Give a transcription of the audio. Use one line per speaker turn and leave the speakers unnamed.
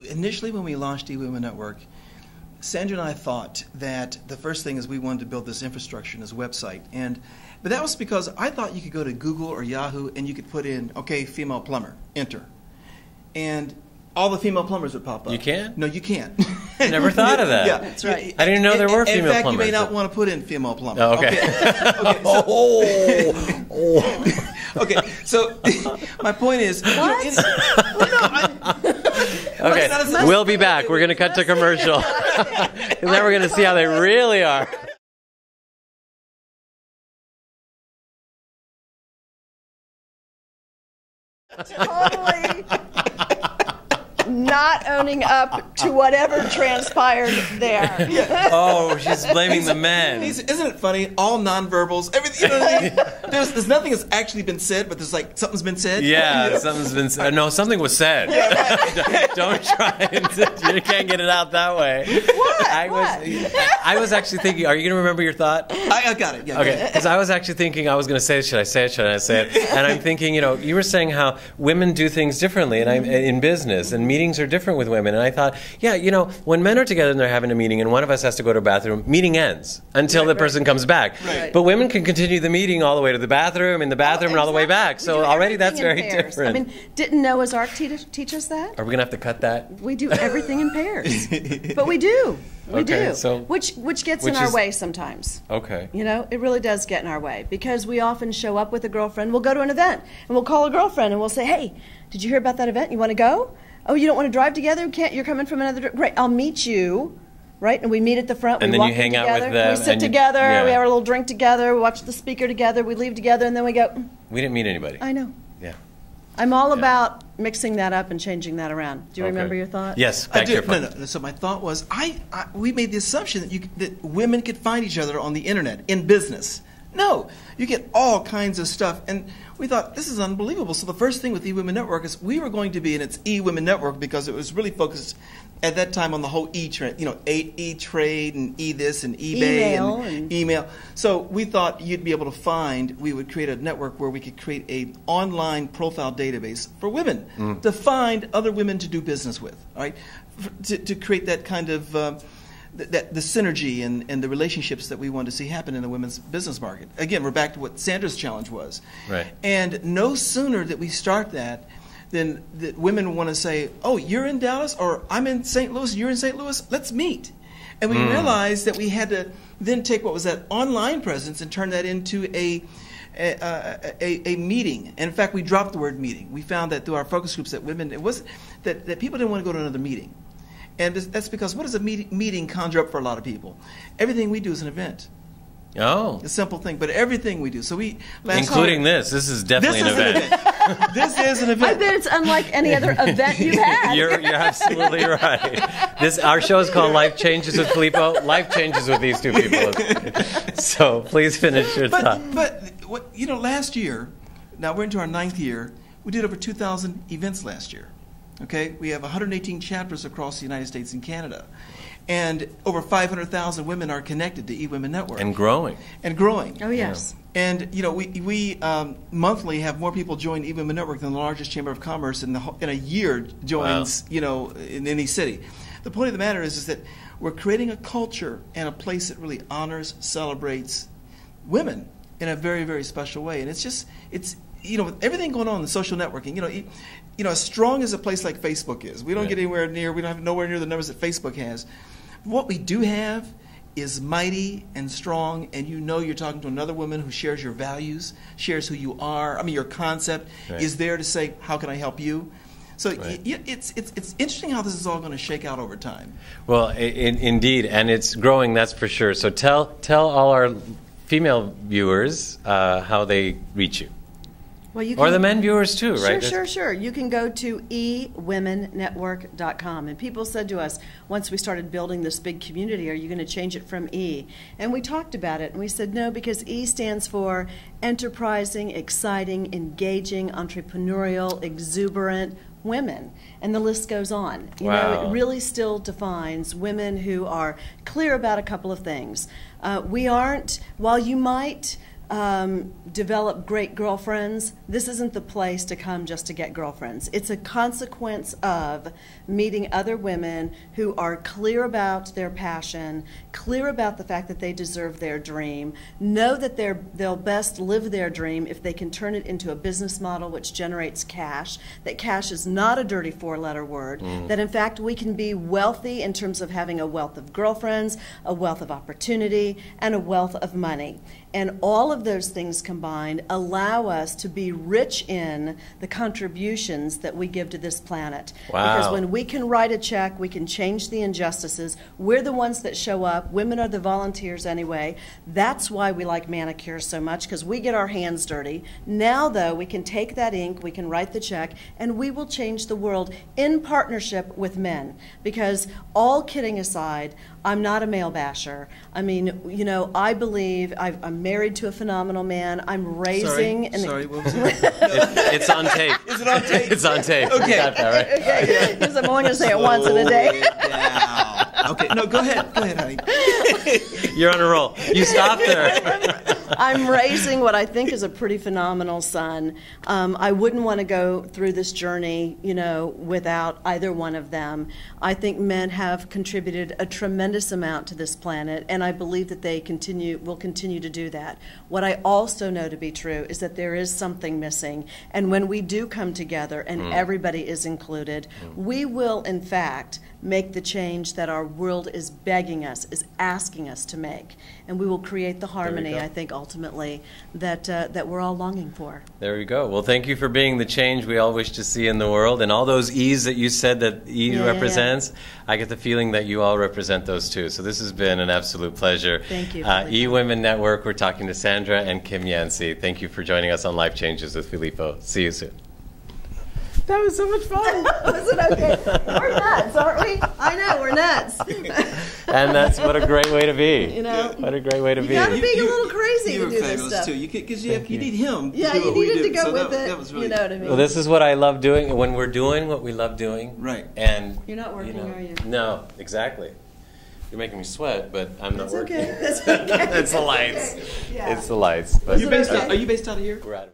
Initially, when we launched eWomenNetwork, Sandra and I thought that the first thing is we wanted to build this infrastructure and this website. But that was because I thought you could go to Google or Yahoo and you could put in, okay, female plumber, enter. And all the female plumbers would pop up.
You can't?
No, you can't.
Never thought of that.
Yeah,
that's right.
I didn't know there were female plumbers.
In fact, you may not want to put in female plumber.
Oh, okay.
Okay, so my point is...
What?
Okay, we'll be back. We're going to cut to commercial. And then we're going to see how they really are.
Totally not owning up to whatever transpired there.
Yeah.
Oh, she's blaming the men.
Isn't it funny? All nonverbals, everything. You know what I mean? There's nothing that's actually been said, but there's like something's been said.
Yeah,
you know?
something's been said. No, something was said.
Yeah, right.
Don't try and you can't get it out that way.
What?
I was actually thinking, are you going to remember your thought?
I got it. Yeah,
okay, because I was actually thinking I was going to say it. Should I say it? Should I say it? And I'm thinking, you were saying how women do things differently in business, and meetings are different with women. And I thought, yeah, when men are together and they're having a meeting and one of us has to go to a bathroom, meeting ends until the person comes back.
Right.
But women can continue the meeting all the way to the bathroom, in the bathroom, and all the way back. So already that's very different.
I mean, didn't Noah's Ark teach us that?
Are we going to have to cut that?
We do everything in pairs. But we do. We do.
So,
which gets in our way sometimes.
Okay.
It really does get in our way because we often show up with a girlfriend. We'll go to an event and we'll call a girlfriend and we'll say, hey, did you hear about that event? You want to go? Oh, you don't want to drive together? You're coming from another... Great, I'll meet you. Right? And we meet at the front.
And
we
then
walk
you hang out
together,
with them.
we sit together. We have a little drink together. We watch the speaker together. We leave together. And then we go...
We didn't meet anybody.
I know.
Yeah.
I'm all about mixing that up and changing that around. Do you remember your thought?
Yes,
I do. No. So my thought was, we made the assumption that women could find each other on the internet in business. No, you get all kinds of stuff, and we thought this is unbelievable. So the first thing with eWomenNetwork is we were going to be, and it's eWomenNetwork because it was really focused at that time on the whole e-trade, e-trade and e-this and eBay and email. So we thought you'd be able to we would create a network where we could create an online profile database for women to find other women to do business with, all right? To create that kind of the synergy and the relationships that we want to see happen in the women's business market. Again, we're back to what Sandra's challenge was.
Right.
And no sooner that we start that than that women want to say, oh, you're in Dallas, or I'm in St. Louis, you're in St. Louis, let's meet. And we realized that we had to then take what was that online presence and turn that into a meeting. And in fact, we dropped the word meeting. We found that through our focus groups that women, it wasn't that people didn't want to go to another meeting. And that's because what does a meeting conjure up for a lot of people? Everything we do is an event.
Oh.
A simple thing, but everything we do. So
including this is definitely an event.
This is an event.
I bet it's unlike any other event you've had.
You're absolutely right. Our show is called Life Changes with Filippo. Life changes with these two people. So please finish your thought.
But last year, now we're into our 9th year, we did over 2,000 events last year. Okay, we have 118 chapters across the United States and Canada. And over 500,000 women are connected to eWomenNetwork.
And growing.
Oh, yes.
Yeah. And, we monthly have more people join eWomenNetwork than the largest chamber of commerce in a year joins, in any city. The point of the matter is that we're creating a culture and a place that really honors, celebrates women in a very, very special way. And it's with everything going on in social networking, as strong as a place like Facebook is, we don't get anywhere near, we don't have nowhere near the numbers that Facebook has. What we do have is mighty and strong, and you're talking to another woman who shares your values, shares who you are. Your concept is there to say, how can I help you? So it's interesting how this is all going to shake out over time.
Well, indeed, and it's growing, that's for sure. So tell all our female viewers how they reach you.
Well,
or the men viewers too, right?
Sure. You can go to eWomenNetwork.com. And people said to us, once we started building this big community, are you going to change it from E? And we talked about it, and we said no, because E stands for enterprising, exciting, engaging, entrepreneurial, exuberant women. And the list goes on. It really still defines women who are clear about a couple of things. We aren't, while you might develop great girlfriends, this isn't the place to come just to get girlfriends. It's a consequence of meeting other women who are clear about their passion, clear about the fact that they deserve their dream, know that they'll best live their dream if they can turn it into a business model which generates cash, that cash is not a dirty four-letter word, that in fact we can be wealthy in terms of having a wealth of girlfriends, a wealth of opportunity, and a wealth of money. And all of those things combined allow us to be rich in the contributions that we give to this planet.
Wow.
Because when we can write a check, we can change the injustices. We're the ones that show up. Women are the volunteers anyway. That's why we like manicures so much, because we get our hands dirty. Now, though, we can take that ink, we can write the check, and we will change the world in partnership with men. Because all kidding aside, I'm not a male basher. I mean, you know, I believe I'm married to a phenomenal man. I'm raising.
Sorry, what was it?
It's on tape.
Is it on tape?
It's on tape.
Okay.
You got that, right?
Okay, because I'm only going to say it once in a day.
Okay, no, go ahead, honey.
You're on a roll. You stop there.
I'm raising what I think is a pretty phenomenal son. I wouldn't want to go through this journey, you know, without either one of them. I think men have contributed a tremendous amount to this planet, and I believe that they will continue to do that. What I also know to be true is that there is something missing, and when we do come together and everybody is included, we will, in fact, make the change that our world is begging us, is asking us to make. And we will create the harmony, I think, ultimately, that we're all longing for.
There we go. Well, thank you for being the change we all wish to see in the world. And all those E's that you said that E represents, I get the feeling that you all represent those too. So this has been an absolute pleasure.
Thank you.
eWomenNetwork, we're talking to Sandra and Kim Yancey. Thank you for joining us on Life Changes with Filippo. See you soon. That was so much fun.
Was it okay? We're nuts, aren't we? I know, we're nuts.
And that's what a great way to be.
You know,
what a great way to be.
You got to be a little crazy to do this stuff.
Too. Because you need him.
Yeah,
to do
you
what we
needed
do.
to go
so
with
that,
it.
That was really
you know what I mean?
Well, this is what I love doing. When we're doing what we love doing.
Right.
And
you're not working, are you?
No, exactly. You're making me sweat, but I'm not working.
Okay. That's okay.
It's the lights.
Yeah.
It's the lights. But
Are you based out of here?
We're out of